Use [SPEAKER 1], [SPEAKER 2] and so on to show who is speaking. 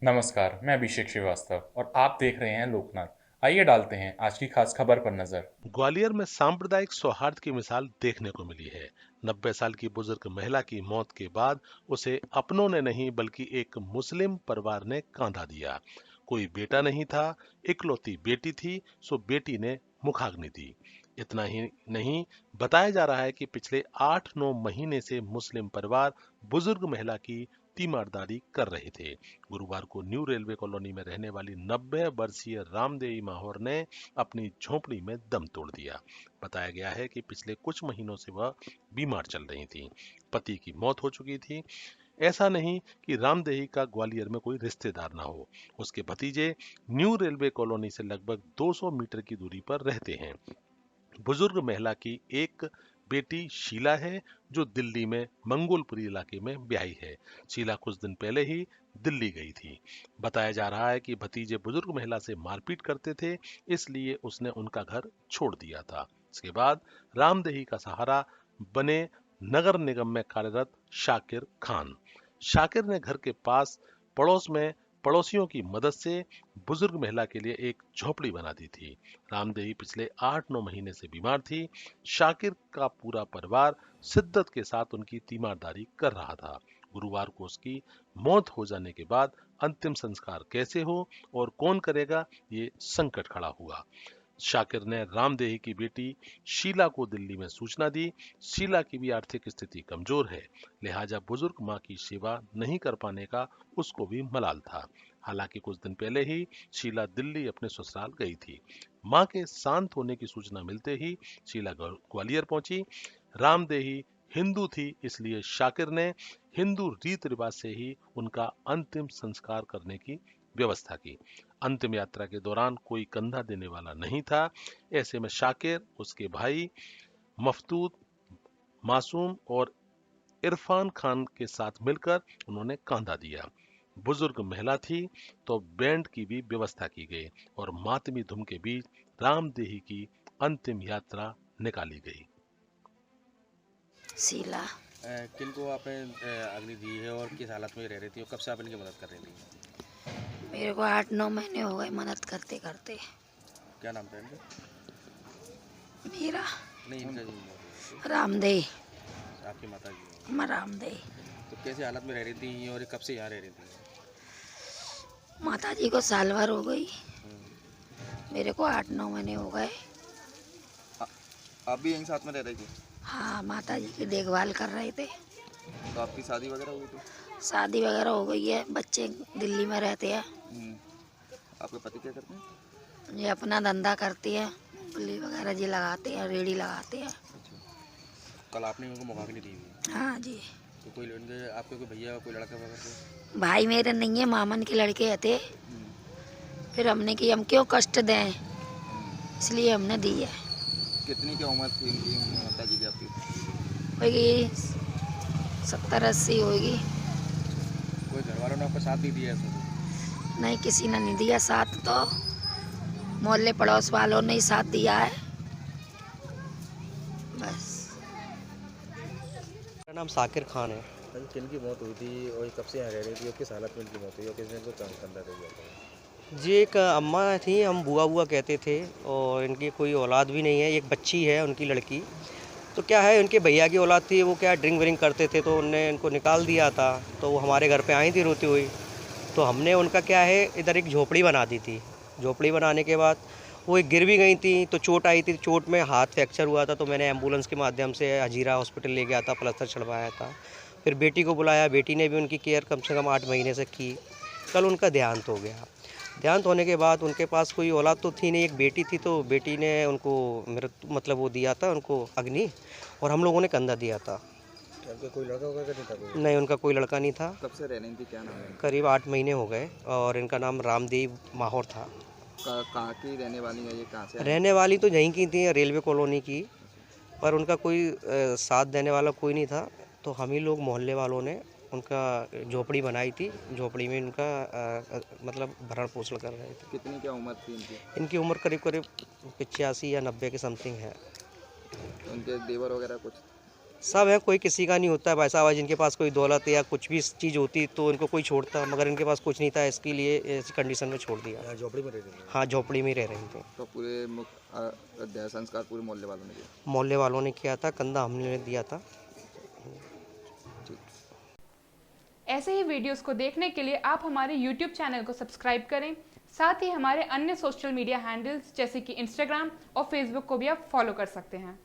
[SPEAKER 1] नमस्कार, मैं अभिषेक श्रीवास्तव और आप देख रहे हैं लोकनाथ। आइए डालते हैं आज की खास खबर पर नजर।
[SPEAKER 2] ग्वालियर में सांप्रदायिक सौहार्द की मिसाल देखने को मिली है। 90 साल की बुजुर्ग महिला की मौत के बाद उसे अपनों ने नहीं बल्कि एक मुस्लिम परिवार ने कांधा दिया। कोई बेटा नहीं था, इकलौती बेटी थी, सो बेटी ने मुखाग्नि दी। इतना ही नहीं, बताया जा रहा है कि पिछले 8-9 महीने से मुस्लिम परिवार बुजुर्ग महिला की तीमारदारी कर रहे थे। गुरुवार को न्यू रेलवे कॉलोनी में रहने वाली 90 वर्षीय रामदेवी माहौर ने अपनी झोपड़ी में दम तोड़ दिया। बताया गया है कि पिछले कुछ महीनों से वह बीमार चल रही थी। पति की मौत हो चुकी थी। ऐसा नहीं कि रामदेही का ग्वालियर में कोई रिश्तेदार ना हो। उसके भतीजे न्यू रेलवे कॉलोनी से लगभग 200 मीटर की दूरी पर रहते हैं। बुजुर्ग महिला की एक बेटी शीला है जो दिल्ली में मंगोलपुरी इलाके में ब्याही है। शीला कुछ दिन पहले ही दिल्ली गई थी। बताया जा रहा है कि भतीजे बुजुर्ग महिला से मारपीट करते थे, इसलिए उसने उनका घर छोड़ दिया था। इसके बाद रामदेही का सहारा बने नगर निगम में कार्यरत शाकिर खान। शाकिर ने घर के पास पड़ोस में पड़ोसियों की मदद से बुजुर्ग महिला के लिए एक झोपड़ी बना दी थी। रामदेवी पिछले 8-9 महीने से बीमार थी। शाकिर का पूरा परिवार शिद्दत के साथ उनकी तीमारदारी कर रहा था। गुरुवार को उसकी मौत हो जाने के बाद अंतिम संस्कार कैसे हो और कौन करेगा, ये संकट खड़ा हुआ। शाकिर ने रामदेही की बेटी शीला को दिल्ली में सूचना दी। शीला की भी आर्थिक स्थिति कमजोर है, लिहाजा बुजुर्ग मां की सेवा नहीं कर पाने का उसको भी मलाल था। हालांकि कुछ दिन पहले ही शीला दिल्ली अपने ससुराल गई थी। मां के शांत होने की सूचना मिलते ही शीला ग्वालियर पहुंची। रामदेही हिंदू थी, इसलिए शाकिर ने हिंदू रीत रिवाज से ही उनका अंतिम संस्कार करने की व्यवस्था की। अंतिम यात्रा के दौरान कोई कंधा देने वाला नहीं था। ऐसे में शाकिर, उसके भाई मफतूत, मासूम और इरफान खान के साथ मिलकर उन्होंने कांधा दिया। बुजुर्ग महिला थी तो बैंड की भी व्यवस्था की गई और मातमी धुन के बीच रामदेही की अंतिम यात्रा निकाली गई।
[SPEAKER 3] शीला।
[SPEAKER 4] किनको आपने अग्नि दी है और किस हालत में रह रही थी और कब से आप इनकी मदद कर रही थी?
[SPEAKER 3] मेरे को 8-9 महीने हो गए मदद करते करते।
[SPEAKER 4] क्या नाम था इनका?
[SPEAKER 3] मेरा
[SPEAKER 4] नहीं, इनका जो मौत हुई
[SPEAKER 3] रामदेव।
[SPEAKER 4] थी, आपकी माता जी।
[SPEAKER 3] मैं रामदेव।
[SPEAKER 4] तो कैसे हालत में रह रही थी और कब से यहाँ रह रही थी?
[SPEAKER 3] माता जी को साल भर हो गई,
[SPEAKER 4] हम्म।
[SPEAKER 3] मेरे को 8-9 महीने हो गए।
[SPEAKER 5] आप भी यहीं साथ में रह रही थी?
[SPEAKER 3] हाँ, माता जी की देखभाल कर रहे थे।
[SPEAKER 5] तो आपकी शादी वगैरह हुई थी?
[SPEAKER 3] शादी वगैरह हो गई है, बच्चे दिल्ली में रहते हैं।
[SPEAKER 5] आपके पति क्या करते हैं?
[SPEAKER 3] ये अपना धंधा करती है, मूंगफली वगैरह जी लगाते हैं, रेड़ी लगाते हैं।
[SPEAKER 4] अच्छा, कल आपने उनको मुखाग्नि दी हुई?
[SPEAKER 3] हाँ जी।
[SPEAKER 4] तो कोई उनके आपके कोई भैया कोई लड़का वगैरह कोई?
[SPEAKER 3] भाई मेरे नहीं है, मामन के लड़के थे। फिर हमने कि हम क्यों कष्ट दें, इसलिए हमने दी है।
[SPEAKER 5] कितनी क्या उम्र थी उनकी माता जी की आपकी?
[SPEAKER 3] होगी 70-80 होगी।
[SPEAKER 4] कोई घर वालों ने आपका साथ नहीं दिया है?
[SPEAKER 3] नहीं, किसी ने नहीं दिया साथ, तो मोहल्ले पड़ोस वालों ने ही साथ दिया है बस।
[SPEAKER 6] मेरा नाम साकिर खान है।
[SPEAKER 4] किनकी मौत हुई थी और कब से यहाँ रह रही थी और किस हालत में इनकी मौत हुई और किसने इनको कंधा दे दिया था?
[SPEAKER 6] जी, एक अम्मा थी, हम बुआ बुआ कहते थे, और इनकी कोई औलाद भी नहीं है। एक बच्ची है उनकी लड़की। तो क्या है, उनके भैया की औलाद थी, वो क्या ड्रिंक व्रिंक करते थे, तो उनने इनको निकाल दिया था। तो वो हमारे घर पे आई थी रोती हुई। तो हमने उनका क्या है, इधर एक झोपड़ी बना दी थी। झोपड़ी बनाने के बाद वो एक गिर भी गई थी, तो चोट आई थी। चोट में हाथ फ्रैक्चर हुआ था, तो मैंने एम्बुलेंस के माध्यम से हजीरा हॉस्पिटल ले गया था, प्लास्टर चढ़वाया था। फिर बेटी को बुलाया, बेटी ने भी उनकी केयर कम से कम 8 महीने से की। कल उनका देहांत हो गया। देहांत होने के बाद उनके पास कोई औलाद तो थी नहीं, एक बेटी थी, तो बेटी ने उनको मतलब वो दिया था उनको अग्नि, और हम लोगों ने कंधा दिया था।
[SPEAKER 4] कोई लड़का वगैरह नहीं था कोई?
[SPEAKER 6] नहीं, उनका कोई लड़का नहीं था।
[SPEAKER 5] कब से रह रही थी, क्या नाम है?
[SPEAKER 6] करीब 8 महीने हो गए, और इनका नाम रामदेव माहौर था।
[SPEAKER 5] कहाँ की रहने वाली है, ये कहाँ से आई?
[SPEAKER 6] रहने वाली तो यहीं की थी, रेलवे कॉलोनी की, पर उनका कोई साथ देने वाला कोई नहीं था। तो हम ही लोग मोहल्ले वालों ने उनका झोपड़ी बनाई थी। झोपड़ी में उनका मतलब भरण पोषण कर रहे थे।
[SPEAKER 5] कितनी क्या उम्र थी इनकी?
[SPEAKER 6] इनकी उम्र करीब करीब 85 या 90 के समथिंग है।
[SPEAKER 5] उनके देवर वगैरह कुछ?
[SPEAKER 6] सब है, कोई किसी का नहीं होता है भाई साहब। जिनके पास कोई दौलत है या कुछ भी चीज़ होती तो इनको कोई छोड़ता, मगर इनके पास कुछ नहीं था, इसके लिए ऐसी कंडीशन में छोड़ दिया।
[SPEAKER 4] यहाँ झोपड़ी में रह रहे थे।
[SPEAKER 6] हाँ, झोपड़ी में ही रह रहे थे।
[SPEAKER 5] तो पूरे देह संस्कार पूरे मोहल्ले वालों ने किया।
[SPEAKER 6] मोहल्ले वालों ने किया था, कंधा हमने दिया था।
[SPEAKER 7] ऐसे ही वीडियोस को देखने के लिए आप हमारे YouTube चैनल को सब्सक्राइब करें। साथ ही हमारे अन्य सोशल मीडिया हैंडल्स जैसे कि इंस्टाग्राम और फेसबुक को भी आप फॉलो कर सकते हैं।